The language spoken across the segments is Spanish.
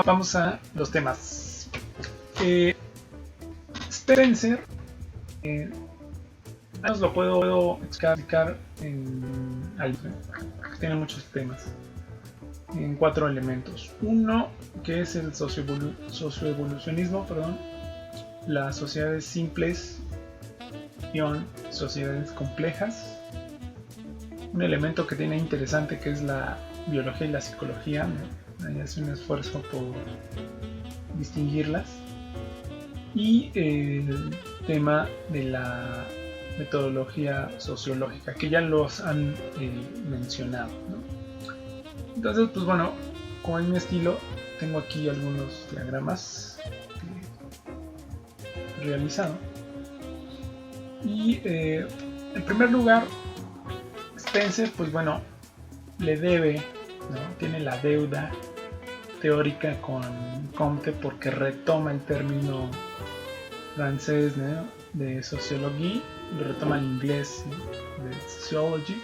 Vamos a los temas. Spencer, nos lo puedo explicar en algo, porque tiene muchos temas, en 4 elementos. Uno, que es el socioevolucionismo, las sociedades simples, sociedades complejas. Un elemento que tiene interesante, que es la biología y la psicología, ¿no? Ahí hace un esfuerzo por distinguirlas. Y el tema de la metodología sociológica, que ya los han mencionado, ¿no? Entonces, pues bueno, como es mi estilo, tengo aquí algunos diagramas que he realizado. Y en primer lugar, Spencer, pues bueno, le debe, ¿no? Tiene la deuda teórica con Comte, porque retoma el término francés, ¿no? De sociología, retoma el inglés, ¿no? De sociology,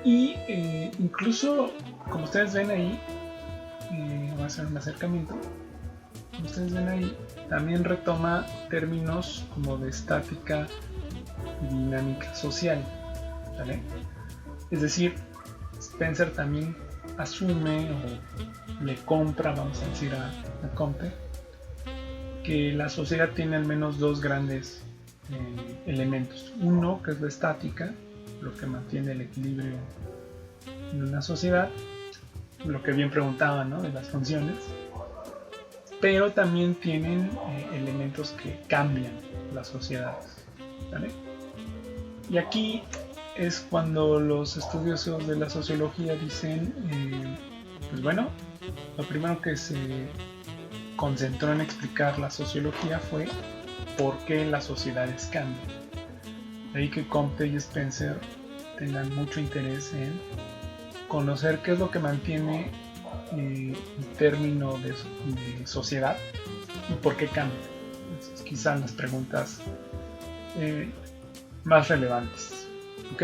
y incluso, como ustedes ven ahí, voy a hacer un acercamiento, como ustedes ven ahí, también retoma términos como de estática y dinámica social, ¿vale? Es decir, Spencer también asume o le compra, vamos a decir, a Comte, que la sociedad tiene al menos 2 grandes elementos. Uno, que es la estática, lo que mantiene el equilibrio en una sociedad, lo que bien preguntaba, ¿no? De las funciones, pero también tienen elementos que cambian las sociedades, ¿vale? Y aquí es cuando los estudiosos de la sociología dicen, pues bueno, lo primero que se concentró en explicar la sociología fue por qué las sociedades cambian. De ahí que Comte y Spencer tengan mucho interés en conocer qué es lo que mantiene el término de sociedad y por qué cambia. Entonces, quizás las preguntas más relevantes. ¿Ok?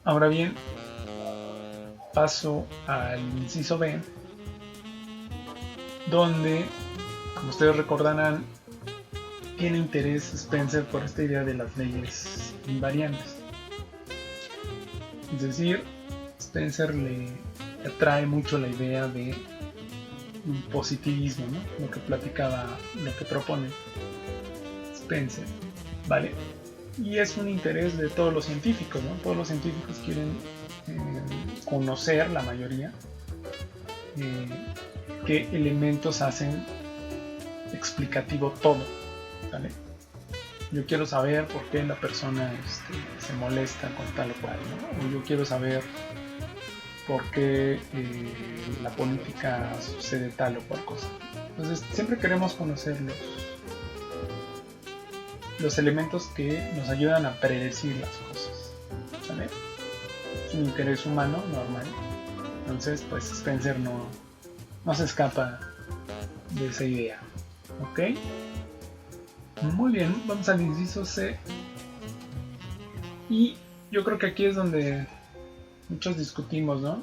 Ahora bien, paso al inciso B, donde, como ustedes recordarán, tiene interés Spencer por esta idea de las leyes invariantes. Es decir, Spencer le atrae mucho la idea de un positivismo, ¿no? Lo que platicaba, lo que propone Spencer, ¿vale? Y es un interés de todos los científicos, ¿no? Todos los científicos quieren conocer, la mayoría, qué elementos hacen explicativo todo, ¿vale? Yo quiero saber por qué la persona se molesta con tal o cual, ¿no? O yo quiero saber por qué la política sucede tal o cual cosa. Entonces siempre queremos conocer los elementos que nos ayudan a predecir las cosas, ¿vale? Es un interés humano normal. Entonces, pues Spencer no se escapa de esa idea. ¿Ok? Muy bien, vamos al inciso C. Y yo creo que aquí es donde muchos discutimos, ¿no?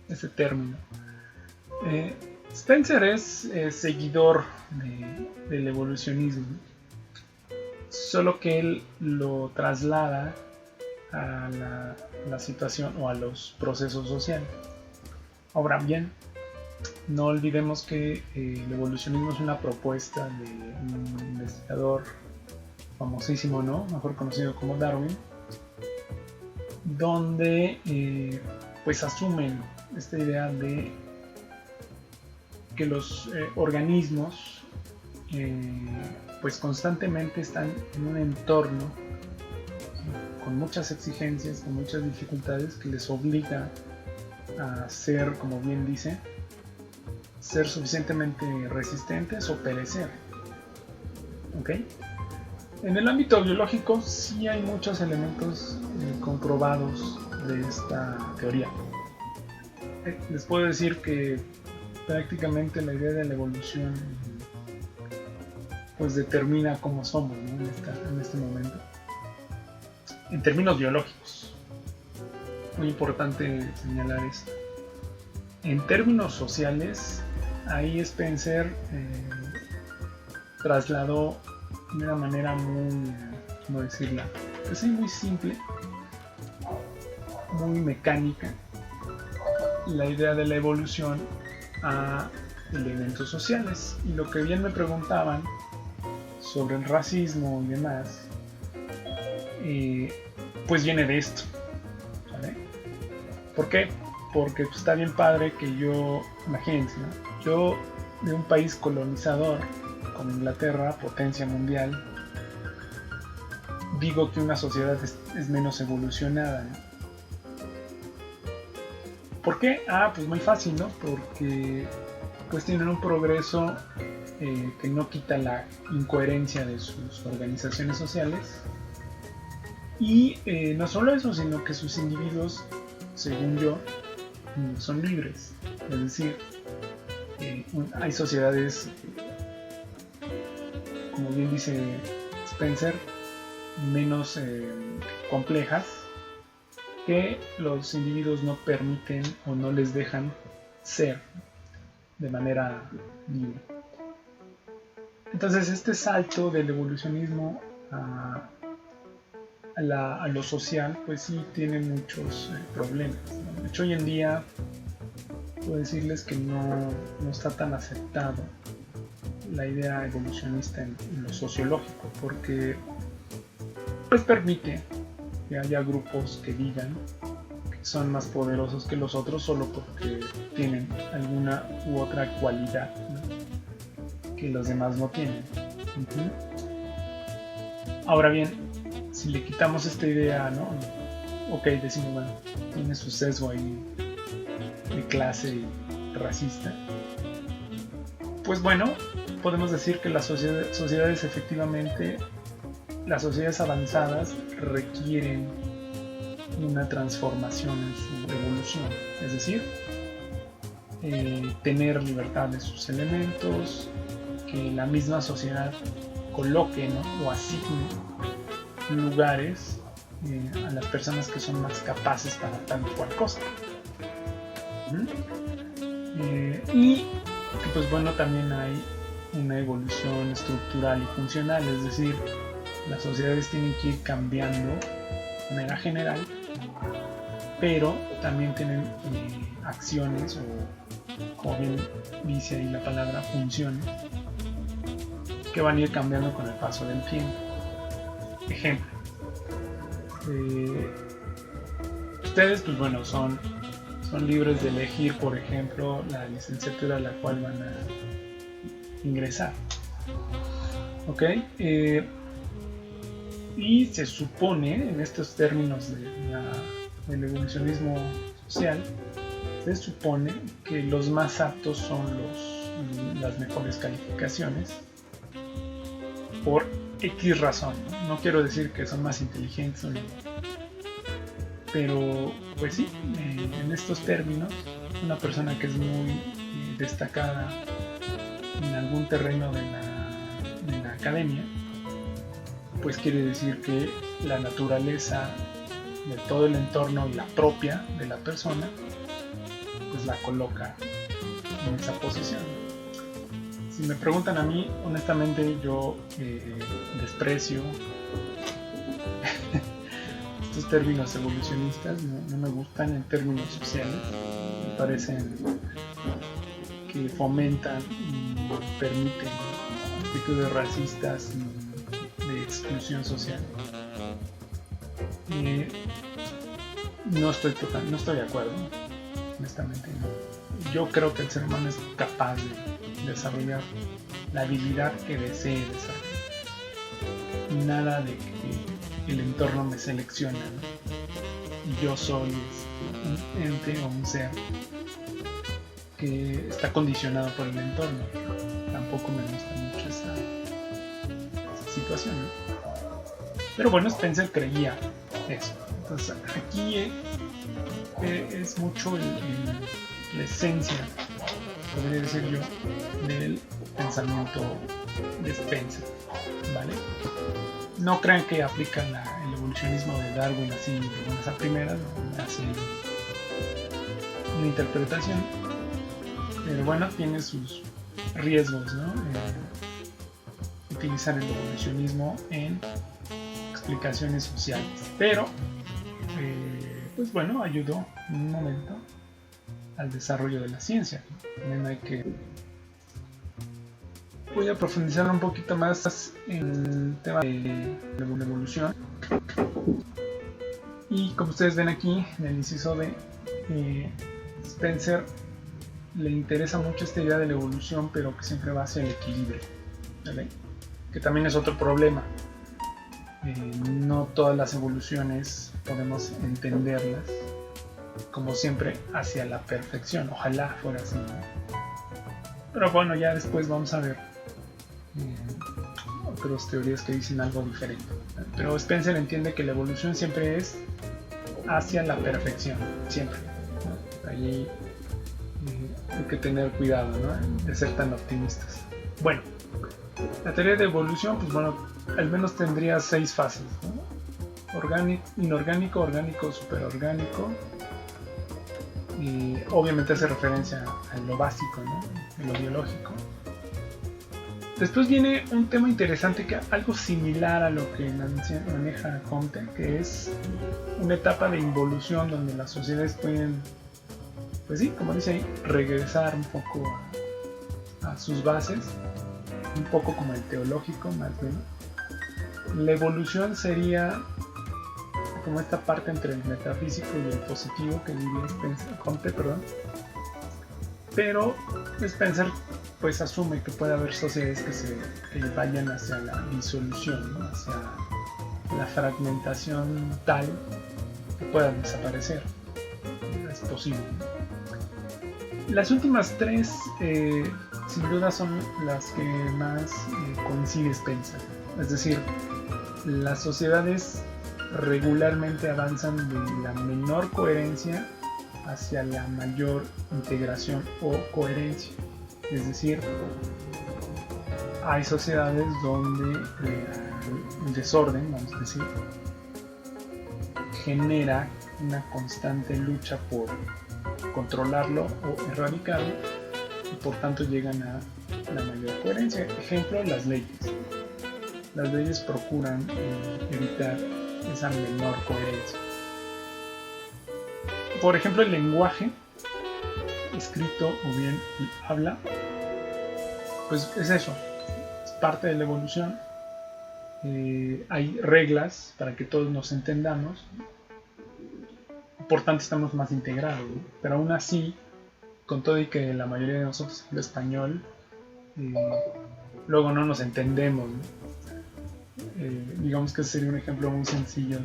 Ese término. Spencer es seguidor del evolucionismo, solo que él lo traslada a la situación o a los procesos sociales. Ahora bien, no olvidemos que el evolucionismo es una propuesta de un investigador famosísimo, ¿no? Mejor conocido como Darwin, donde pues asumen esta idea de que los organismos pues constantemente están en un entorno con muchas exigencias, con muchas dificultades, que les obliga a ser, como bien dice, ser suficientemente resistentes o perecer. ¿Ok? En el ámbito biológico sí hay muchos elementos comprobados de esta teoría. Les puedo decir que prácticamente la idea de la evolución pues determina cómo somos, ¿no? en este momento. en términos biológicos. Muy importante señalar esto. En términos sociales, ahí Spencer trasladó de una manera muy, ¿cómo decirla? Pues sí, muy simple, muy mecánica, la idea de la evolución a elementos sociales. Y lo que bien me preguntaban sobre el racismo y demás, pues viene de esto, ¿vale? ¿Por qué? Porque pues, está bien padre que yo, imagínense, ¿no? Yo de un país colonizador como Inglaterra, potencia mundial, digo que una sociedad es menos evolucionada, ¿no? ¿Por qué? Pues muy fácil, ¿no? Porque pues tienen un progreso que no quita la incoherencia de sus organizaciones sociales. Y no solo eso, sino que sus individuos, según yo, son libres. Es decir, hay sociedades, como bien dice Spencer, menos complejas, que los individuos no permiten o no les dejan ser de manera libre. Entonces este salto del evolucionismo a lo social, pues sí tiene muchos problemas, ¿no? De hecho, hoy en día puedo decirles que no está tan aceptado la idea evolucionista en lo sociológico, porque pues permite que haya grupos que digan que son más poderosos que los otros solo porque tienen alguna u otra cualidad, ¿no?, que los demás no tienen. Ahora bien, si le quitamos esta idea, ¿no? Ok, decimos, bueno, tiene su sesgo ahí de clase racista. Pues bueno, podemos decir que las sociedades efectivamente, las sociedades avanzadas requieren una transformación en su evolución, es decir, tener libertad de sus elementos, que la misma sociedad coloque, ¿no?, o asigne lugares a las personas que son más capaces para tal o cual cosa. Y que pues bueno, también hay una evolución estructural y funcional, es decir, las sociedades tienen que ir cambiando de manera general, pero también tienen acciones o, como bien dice ahí la palabra, funciones que van a ir cambiando con el paso del tiempo. Ejemplo, ustedes pues bueno son libres de elegir, por ejemplo, la licenciatura a la cual van a ingresar, ¿ok? Y se supone, en estos términos del evolucionismo social, se supone que los más aptos son las mejores calificaciones por X razón, ¿no? No quiero decir que son más inteligentes, pero pues sí, en estos términos, una persona que es muy destacada en algún terreno de la academia, pues quiere decir que la naturaleza de todo el entorno y la propia de la persona, pues la coloca en esa posición. Si me preguntan a mí, honestamente yo desprecio estos términos evolucionistas, no me gustan en términos sociales, me parecen que fomentan y permiten actitudes racistas y de exclusión social. No estoy de acuerdo, honestamente no. Yo creo que el ser humano es capaz de desarrollar la habilidad que desee desarrollar. Nada de que el entorno me selecciona, ¿no? Yo soy un ente o un ser que está condicionado por el entorno. Tampoco me gusta mucho esa situación, ¿no? Pero bueno, Spencer creía eso. Entonces aquí es mucho la esencia, podría decir yo, del pensamiento de Spencer, ¿vale? No crean que aplica el evolucionismo de Darwin así de buenas a primeras, ¿no? Hace una interpretación, pero bueno, tiene sus riesgos, ¿no? Utilizar el evolucionismo en explicaciones sociales, pero pues bueno, ayudó en un momento al desarrollo de la ciencia. También hay que... Voy a profundizar un poquito más en el tema de la evolución. Y como ustedes ven aquí, en el inciso de Spencer le interesa mucho esta idea de la evolución, pero que siempre va hacia el equilibrio, ¿vale? Que también es otro problema. No todas las evoluciones podemos entenderlas como siempre hacia la perfección. Ojalá fuera así, ¿no? Pero bueno, ya después vamos a ver otras teorías que dicen algo diferente. Pero Spencer entiende que la evolución siempre es hacia la perfección, siempre, ¿no? Allí hay que tener cuidado, ¿no? De ser tan optimistas. Bueno, la teoría de evolución, pues bueno, al menos tendría 6 fases, ¿no? Inorgánico, orgánico, superorgánico. Y obviamente hace referencia a lo básico, ¿no? A lo biológico. Después viene un tema interesante, que algo similar a lo que maneja Comte, que es una etapa de involución donde las sociedades pueden, pues sí, como dice ahí, regresar un poco a sus bases, un poco como el teológico más bien. La evolución sería como esta parte entre el metafísico y el positivo que diría Comte, pero Spencer pues asume que puede haber sociedades que vayan hacia la disolución, ¿no? Hacia la fragmentación tal que puedan desaparecer. Es posible, ¿no? Las últimas 3 sin duda son las que más coincide Spencer, es decir, las sociedades regularmente avanzan de la menor coherencia hacia la mayor integración o coherencia. Es decir, hay sociedades donde el desorden, vamos a decir, genera una constante lucha por controlarlo o erradicarlo, y por tanto llegan a la mayor coherencia. Ejemplo, las leyes. Las leyes procuran evitar esa menor coherencia. Por ejemplo, el lenguaje escrito o bien el habla, pues es eso, es parte de la evolución. Hay reglas para que todos nos entendamos, por tanto estamos más integrados, ¿no? Pero aún así, con todo y que la mayoría de nosotros habla español, luego no nos entendemos, ¿no? Digamos que ese sería un ejemplo muy sencillo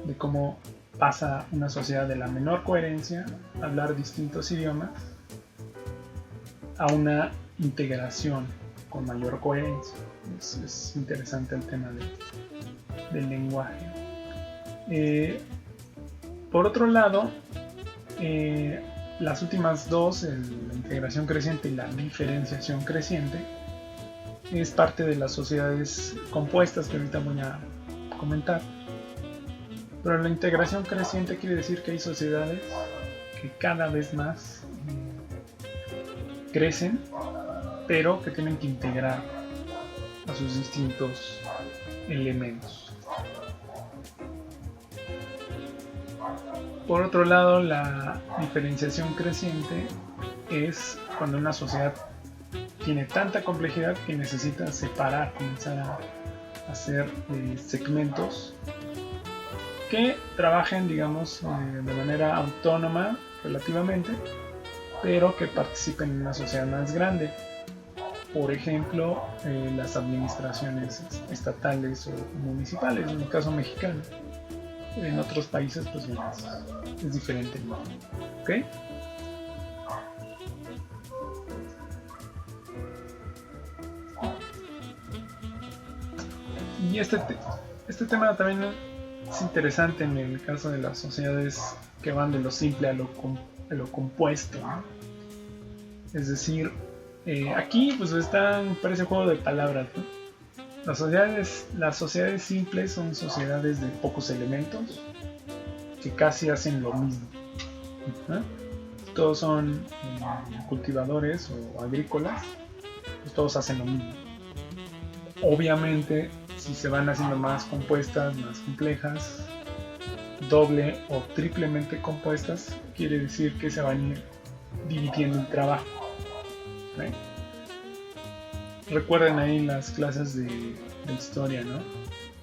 de cómo pasa una sociedad de la menor coherencia, hablar distintos idiomas, a una integración con mayor coherencia. Es interesante el tema del lenguaje. Por otro lado, las últimas 2, la integración creciente y la diferenciación creciente, es parte de las sociedades compuestas que ahorita voy a comentar. Pero la integración creciente quiere decir que hay sociedades que cada vez más crecen, pero que tienen que integrar a sus distintos elementos. Por otro lado, la diferenciación creciente es cuando una sociedad tiene tanta complejidad que necesita separar, comenzar a hacer segmentos que trabajen, digamos, de manera autónoma relativamente, pero que participen en una sociedad más grande. Por ejemplo, las administraciones estatales o municipales, en el caso mexicano. En otros países, pues bueno, es diferente, ¿no? ¿Ok? Y este tema también es interesante en el caso de las sociedades que van de lo simple a lo compuesto, ¿no? Es decir, aquí pues parece juego de palabras, ¿no? Las sociedades simples son sociedades de pocos elementos que casi hacen lo mismo. ¿No? Todos son cultivadores o agrícolas, pues todos hacen lo mismo. Obviamente, si se van haciendo más compuestas, más complejas, doble o triplemente compuestas, quiere decir que se van a ir dividiendo el trabajo. ¿Okay? Recuerden ahí las clases de historia, ¿no?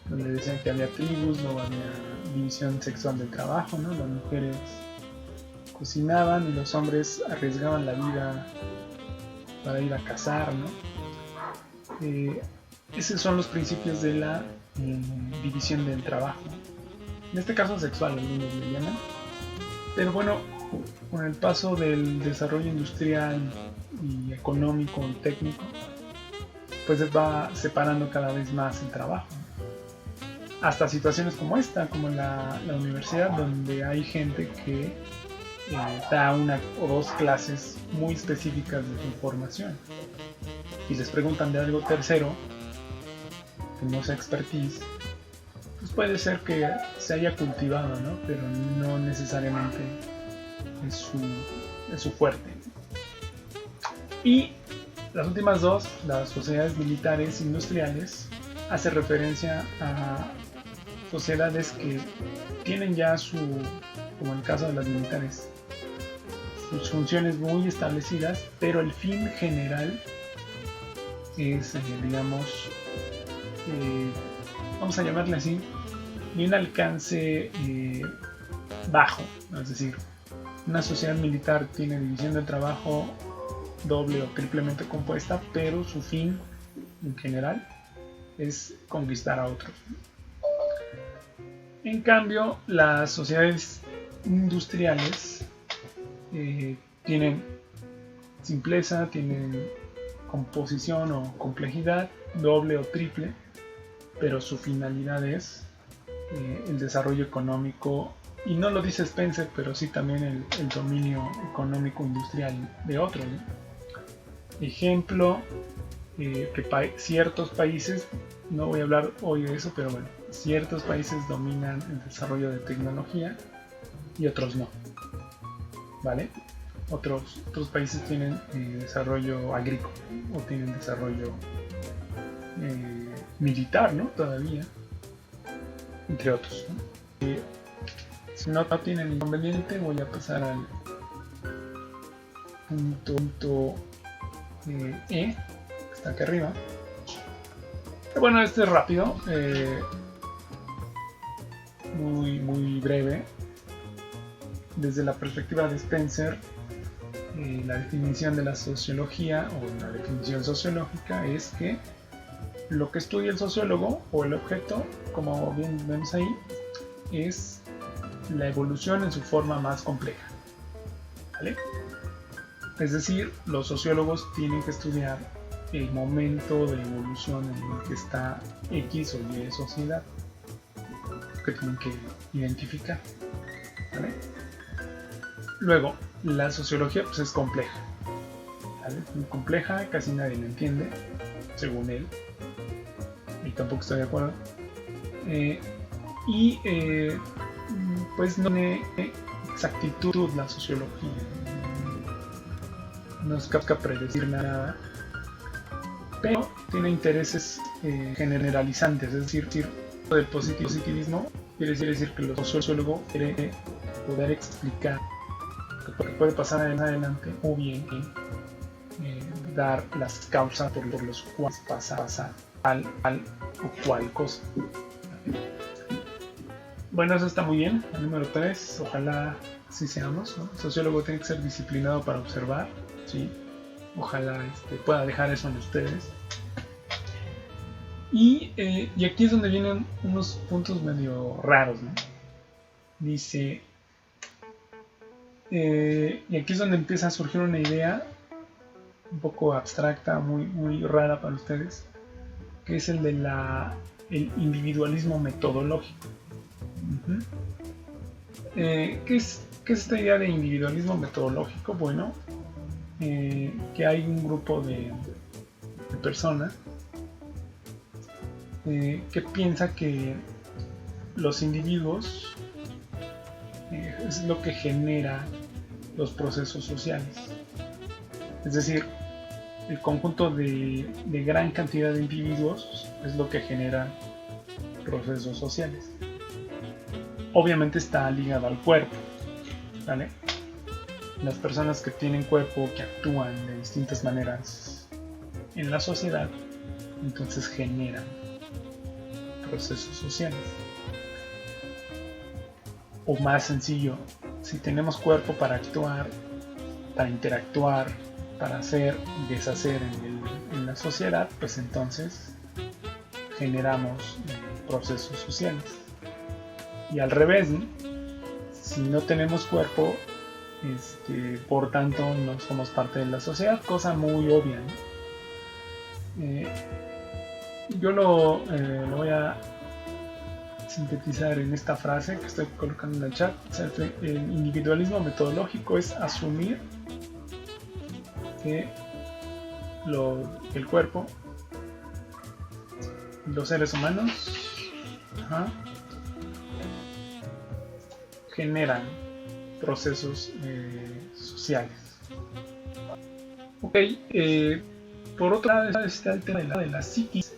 Donde decían que había tribus, luego había división sexual del trabajo, ¿no? Las mujeres cocinaban y los hombres arriesgaban la vida para ir a cazar, ¿no? Esos son los principios de la división del trabajo. En este caso sexual, algunos le llaman. Pero bueno, con el paso del desarrollo industrial y económico y técnico, pues se va separando cada vez más el trabajo. Hasta situaciones como esta, como la universidad, donde hay gente que da una o dos clases muy específicas de su formación. Y les preguntan de algo tercero, que no sea expertise, pues puede ser que se haya cultivado, ¿no? Pero no necesariamente es su fuerte. Y las últimas dos, las sociedades militares industriales, hace referencia a sociedades que tienen ya como en el caso de las militares, sus funciones muy establecidas, pero el fin general es, digamos, vamos a llamarle así, de un alcance bajo. Es decir, una sociedad militar tiene división del trabajo doble o triplemente compuesta, pero su fin en general es conquistar a otros. En cambio, las sociedades industriales tienen simpleza, tienen composición o complejidad doble o triple, pero su finalidad es el desarrollo económico, y no lo dice Spencer, pero sí también el dominio económico industrial de otros, ¿no? Ejemplo, que ciertos países, no voy a hablar hoy de eso, pero bueno, ciertos países dominan el desarrollo de tecnología y otros no, ¿vale? Otros países tienen desarrollo agrícola o tienen desarrollo militar, ¿no? Todavía, entre otros, ¿no? Si no tienen inconveniente, voy a pasar al punto E, que está aquí arriba. Pero bueno, este es rápido, muy breve. Desde la perspectiva de Spencer, la definición de la sociología o la definición sociológica es que lo que estudia el sociólogo o el objeto, como bien vemos ahí, es la evolución en su forma más compleja, ¿vale? Es decir, los sociólogos tienen que estudiar el momento de evolución en el que está X o Y sociedad, que tienen que identificar, ¿vale? Luego, la sociología pues es compleja, ¿vale? Es muy compleja, casi nadie lo entiende, según él, y tampoco estoy de acuerdo. Pues no tiene exactitud la sociología, no es capaz de predecir nada, pero tiene intereses generalizantes, es decir, del positivismo quiere decir que el sociólogo quiere poder explicar lo que puede pasar en adelante, o bien dar las causas por las cuales pasa tal o cual cosa. Bueno, eso está muy bien. El número 3, ojalá sí seamos, ¿no? El sociólogo tiene que ser disciplinado para observar, ¿sí? Ojalá pueda dejar eso en ustedes. Y aquí es donde vienen unos puntos medio raros, ¿no? Dice, y aquí es donde empieza a surgir una idea un poco abstracta, muy rara para ustedes, que es el de el individualismo metodológico. ¿Qué es esta idea de individualismo metodológico? Bueno, que hay un grupo de personas que piensa que los individuos es lo que genera los procesos sociales. Es decir, el conjunto de gran cantidad de individuos es lo que genera procesos sociales. Obviamente está ligado al cuerpo, ¿vale? Las personas que tienen cuerpo, que actúan de distintas maneras en la sociedad, entonces generan procesos sociales. O más sencillo, si tenemos cuerpo para actuar, para interactuar, para hacer y deshacer en la sociedad, pues entonces generamos procesos sociales. Y al revés, ¿no? Si no tenemos cuerpo, por tanto no somos parte de la sociedad, cosa muy obvia, ¿no? Yo lo voy a sintetizar en esta frase que estoy colocando en el chat. O sea, el individualismo metodológico es asumir que el cuerpo y los seres humanos generan procesos sociales. Ok, por otro lado está el tema de la psiquis.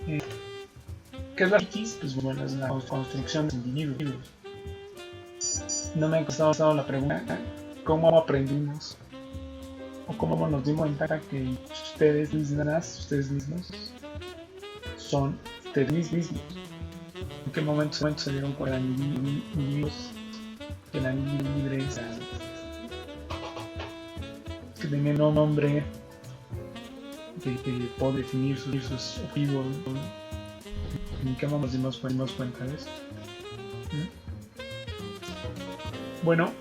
¿Qué es la psiquis? Pues bueno, es la construcción de individuos. No me ha costado la pregunta, ¿cómo aprendimos o cómo nos dimos cuenta que ustedes mismos son ustedes mismos? ¿En qué momento se dieron cuenta de individuos que eran libres, que tenían un nombre, que puede definir sus objetivos? ¿En qué momento nos dimos cuenta de eso? Bueno,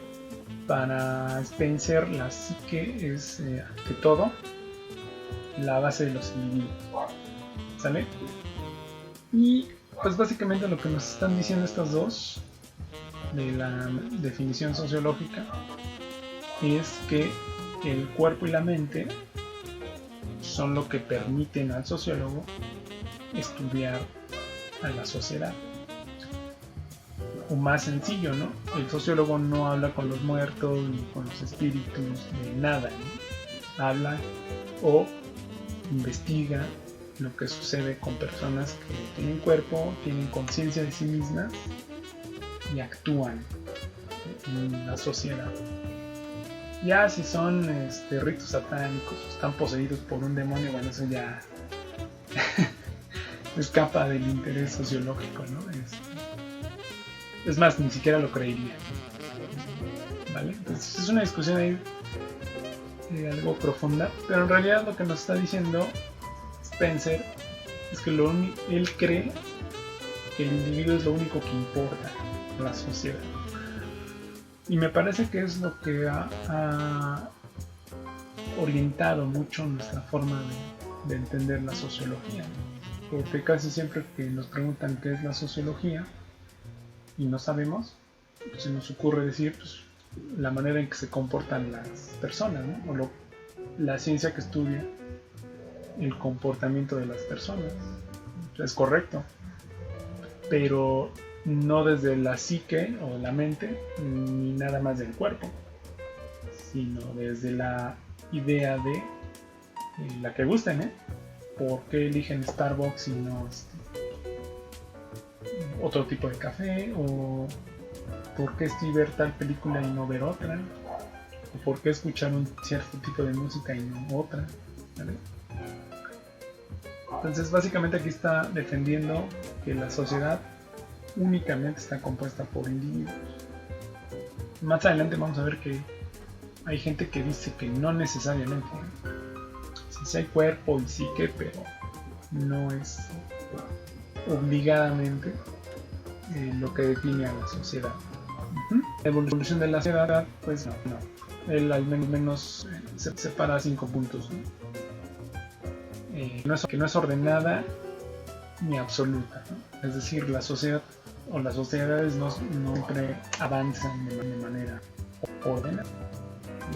para Spencer la psique es, ante todo, la base de los individuos, ¿sale? Y pues básicamente lo que nos están diciendo estas dos de la definición sociológica es que el cuerpo y la mente son lo que permiten al sociólogo estudiar a la sociedad. O más sencillo, ¿no? El sociólogo no habla con los muertos ni con los espíritus de nada, ¿no? Habla o investiga lo que sucede con personas que tienen cuerpo, tienen conciencia de sí mismas y actúan en la sociedad. Ya si son ritos satánicos o están poseídos por un demonio, bueno, eso ya escapa del interés sociológico, ¿no? Es más, ni siquiera lo creería, ¿vale? Entonces es una discusión ahí algo profunda, pero en realidad lo que nos está diciendo Spencer es que él cree que el individuo es lo único que importa en la sociedad. Y me parece que es lo que ha orientado mucho nuestra forma de entender la sociología, ¿no? Porque casi siempre que nos preguntan qué es la sociología y no sabemos, pues se nos ocurre decir pues, la manera en que se comportan las personas, ¿no? O la ciencia que estudia el comportamiento de las personas. Es correcto, pero no desde la psique o la mente, ni nada más del cuerpo, sino desde la idea de la que gusten, ¿eh? ¿Por qué eligen Starbucks y no otro tipo de café? ¿O por qué ver tal película y no ver otra? ¿O por qué escuchar un cierto tipo de música y no otra? ¿Vale? Entonces básicamente aquí está defendiendo que la sociedad únicamente está compuesta por individuos. Más adelante vamos a ver que hay gente que dice que no necesariamente, ¿no? Sí hay cuerpo y psique, pero no es obligadamente lo que define a la sociedad. La evolución de la sociedad, pues no. Él al menos se separa 5 puntos, ¿no? Que no es ordenada ni absoluta, ¿no? Es decir, la sociedad o las sociedades no siempre avanzan de manera ordenada.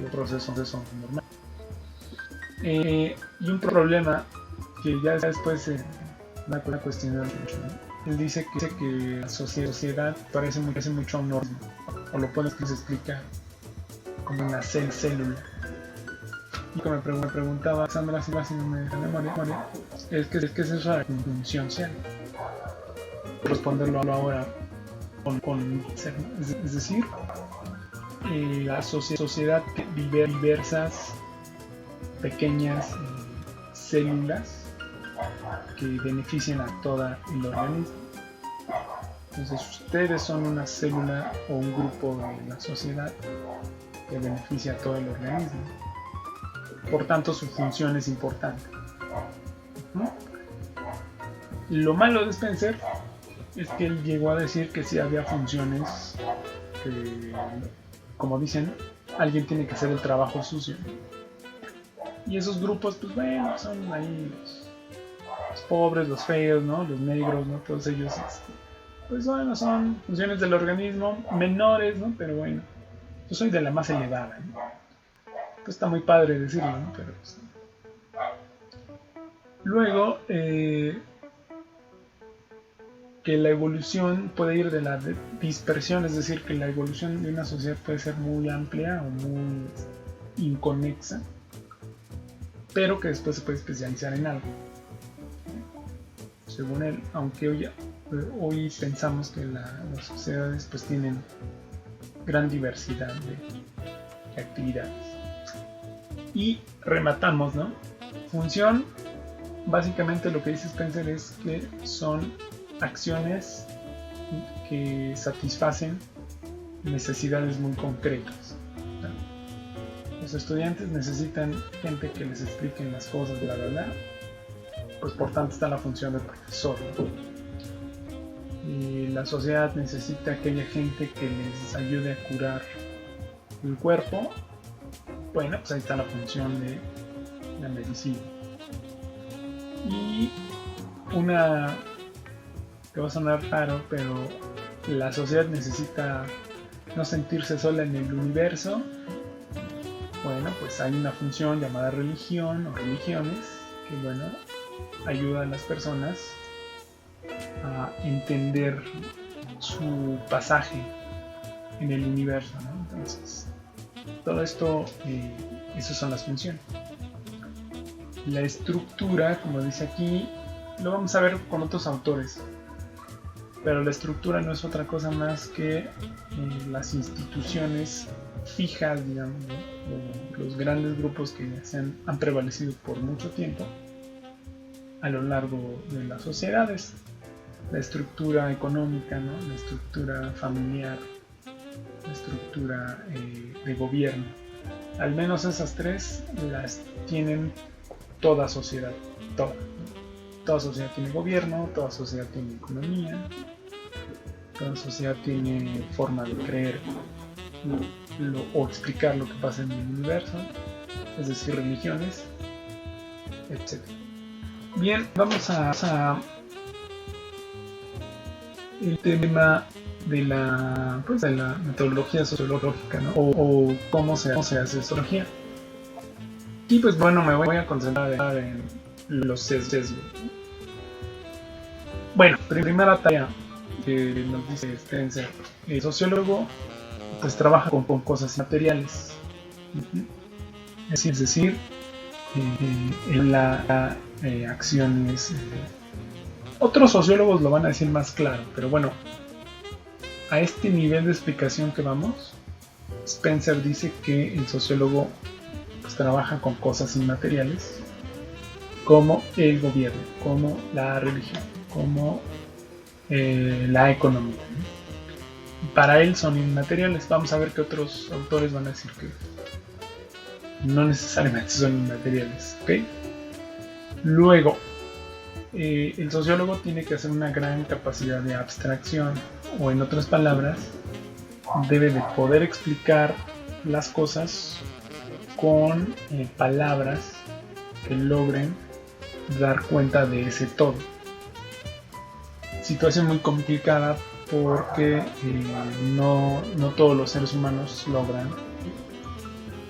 Los procesos son normales. Y un problema que ya después una cuestión mucho, ¿no? Él dice que la sociedad parece mucho a un organismo, o lo puedes explicar como una célula. Y como me preguntaba Sandra, si no me da memoria, es que es eso la función social. Responderlo ahora con ser, ¿no? Es decir, la sociedad que diversas pequeñas células que benefician a todo el organismo. Entonces ustedes son una célula o un grupo de la sociedad que beneficia a todo el organismo. Por tanto, su función es importante. ¿No? Lo malo de Spencer es que él llegó a decir que sí había funciones que, como dicen, alguien tiene que hacer el trabajo sucio. Y esos grupos, pues bueno, son ahí los pobres, los feos, ¿no? Los negros, ¿no? Todos ellos, pues bueno, son funciones del organismo menores, ¿no? Pero bueno, yo soy de la más elevada, ¿no? Pues está muy padre decirlo, ¿no? Pero pues, luego, que la evolución puede ir de la dispersión, es decir, que la evolución de una sociedad puede ser muy amplia o muy inconexa, pero que después se puede especializar en algo. Según él, aunque hoy pensamos que las sociedades pues tienen gran diversidad de actividades. Y rematamos, ¿no? Función, básicamente lo que dice Spencer es que son acciones que satisfacen necesidades muy concretas. Los estudiantes necesitan gente que les expliquen las cosas, bla, bla, bla. Pues por tanto está la función del profesor, ¿no? Y la sociedad necesita aquella gente que les ayude a curar el cuerpo. Bueno, pues ahí está la función de la medicina. Y una que va a sonar raro, pero la sociedad necesita no sentirse sola en el universo. Bueno, pues hay una función llamada religión o religiones que, bueno, ayuda a las personas a entender su pasaje en el universo, ¿no? Entonces, todo esto, esas son las funciones. La estructura, como dice aquí, lo vamos a ver con otros autores, pero la estructura no es otra cosa más que las instituciones fijas, digamos, ¿no? Los grandes grupos que han prevalecido por mucho tiempo a lo largo de las sociedades. La estructura económica, ¿no? La estructura familiar, la estructura de gobierno. Al menos esas tres las tienen toda sociedad. Toda sociedad tiene gobierno, toda sociedad tiene economía, toda sociedad tiene forma de creer o explicar lo que pasa en el universo, es decir, religiones, etc. Bien, vamos a el tema de la metodología sociológica, ¿no? O cómo se hace sociología. Y pues bueno, me voy a concentrar en los sesgos. Bueno, primera tarea que nos dice Spencer. El sociólogo pues trabaja con cosas materiales. Es decir, en la acciones. Otros sociólogos lo van a decir más claro, pero bueno, a este nivel de explicación que vamos, Spencer dice que el sociólogo pues trabaja con cosas inmateriales, como el gobierno, como la religión, como la economía, ¿no? Para él son inmateriales. Vamos a ver que otros autores van a decir que no necesariamente son inmateriales, ¿ok? Luego, el sociólogo tiene que hacer una gran capacidad de abstracción, o en otras palabras, debe de poder explicar las cosas con palabras que logren dar cuenta de ese todo. Situación muy complicada porque no todos los seres humanos logran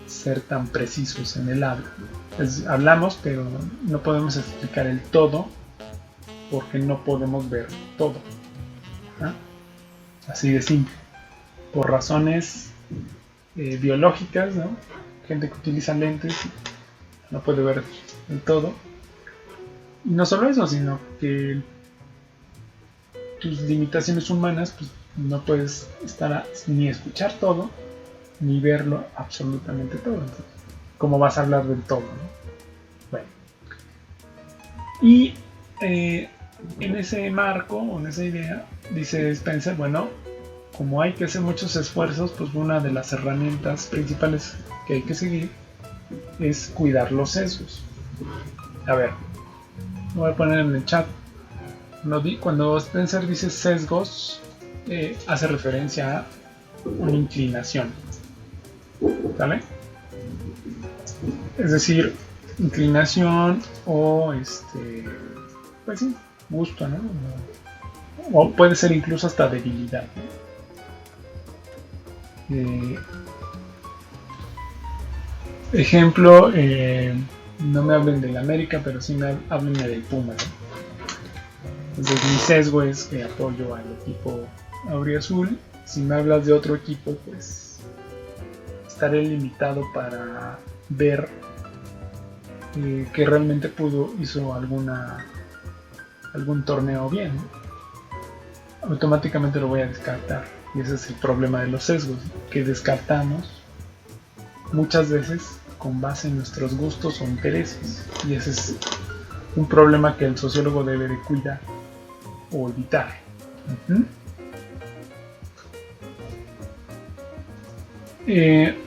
ser tan precisos en el habla. Hablamos, pero no podemos explicar el todo porque no podemos ver todo. ¿Ah? Así de simple. Por razones biológicas, ¿no? Gente que utiliza lentes no puede ver el todo. Y no solo eso, sino que tus limitaciones humanas, pues no puedes ni escuchar todo, ni verlo absolutamente todo. Entonces, ¿cómo vas a hablar del todo, no? Bueno. Y en ese marco, o en esa idea, dice Spencer, bueno, como hay que hacer muchos esfuerzos, pues una de las herramientas principales que hay que seguir es cuidar los sesgos. A ver, lo voy a poner en el chat. Cuando Spencer dice sesgos, hace referencia a una inclinación, ¿vale? Es decir, inclinación o pues sí, gusto, ¿no? O puede ser incluso hasta debilidad, ¿no? Ejemplo, no me hablen del América, pero sí háblenme del Puma, ¿no? Entonces mi sesgo es que apoyo al equipo auriazul. Si me hablas de otro equipo, pues estaré limitado para ver que realmente hizo algún torneo bien, ¿no? Automáticamente lo voy a descartar. Y ese es el problema de los sesgos, que descartamos muchas veces con base en nuestros gustos o intereses. Y ese es un problema que el sociólogo debe de cuidar o evitar.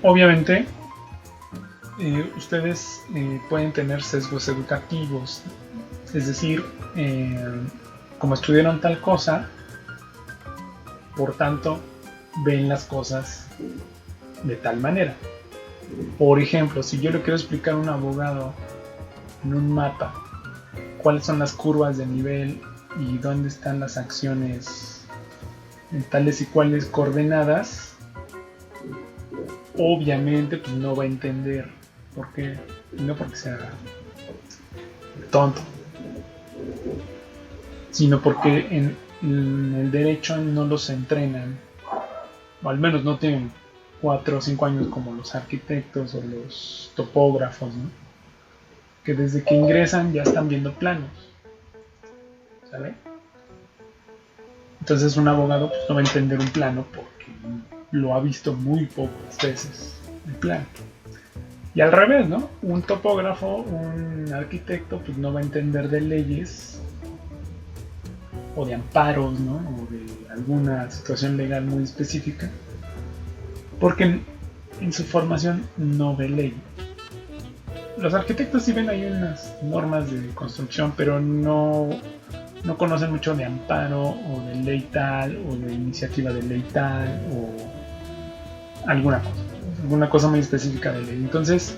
Obviamente ustedes pueden tener sesgos educativos, es decir, como estudiaron tal cosa, por tanto ven las cosas de tal manera. Por ejemplo, si yo le quiero explicar a un abogado en un mapa cuáles son las curvas de nivel y dónde están las acciones en tales y cuales coordenadas, obviamente pues no va a entender. ¿Por qué? No porque sea tonto, sino porque en el derecho no los entrenan, o al menos no tienen 4 o 5 años como los arquitectos o los topógrafos, ¿no? Que desde que ingresan ya están viendo planos, ¿sale? Entonces un abogado pues, no va a entender un plano porque lo ha visto muy pocas veces el plano. Y al revés, ¿no? Un topógrafo, un arquitecto, pues no va a entender de leyes o de amparos, ¿no? O de alguna situación legal muy específica, porque en su formación no ve ley. Los arquitectos sí ven ahí unas normas de construcción, pero no conocen mucho de amparo o de ley tal o de iniciativa de ley tal o alguna cosa muy específica de ley. Entonces,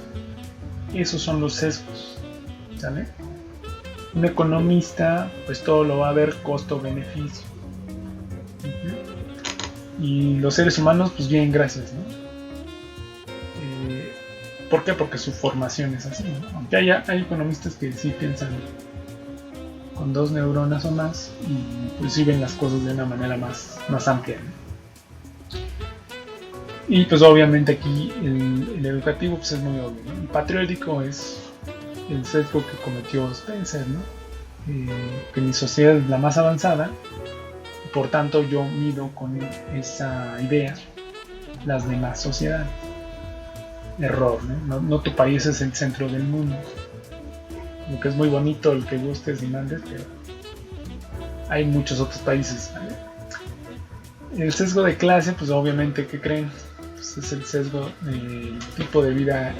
esos son los sesgos, ¿sale? Un economista, pues todo lo va a ver costo-beneficio. Y los seres humanos, pues bien, gracias, ¿no? ¿Por qué? Porque su formación es así, ¿no? Aunque hay economistas que sí piensan con 2 neuronas o más y pues sí ven las cosas de una manera más amplia, ¿no? Y pues obviamente aquí el educativo pues es muy obvio, ¿no? El patriótico es el sesgo que cometió Spencer, ¿no? Que mi sociedad es la más avanzada, por tanto yo mido con esa idea las demás sociedades. Error, ¿no? No tu país es el centro del mundo. Lo que es muy bonito, el que gustes y mandes, pero hay muchos otros países, ¿vale? El sesgo de clase, pues obviamente, ¿qué creen? Pues es el sesgo del tipo de vida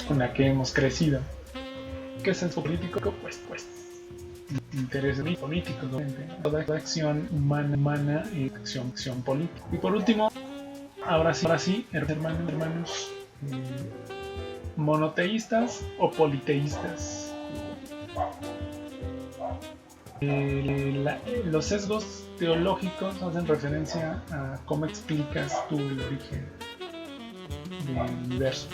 con la que hemos crecido. ¿Qué es sesgo político? Pues intereses políticos, obviamente. Toda acción humana es acción política. Y por último, ahora sí, hermanos, monoteístas o politeístas. Los sesgos teológicos hacen referencia a cómo explicas tú el origen del universo.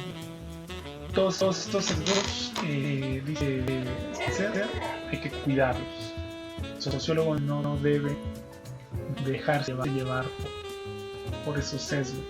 Todos estos sesgos, dice Spencer, hay que cuidarlos. sociólogo no debe dejarse llevar por esos sesgos.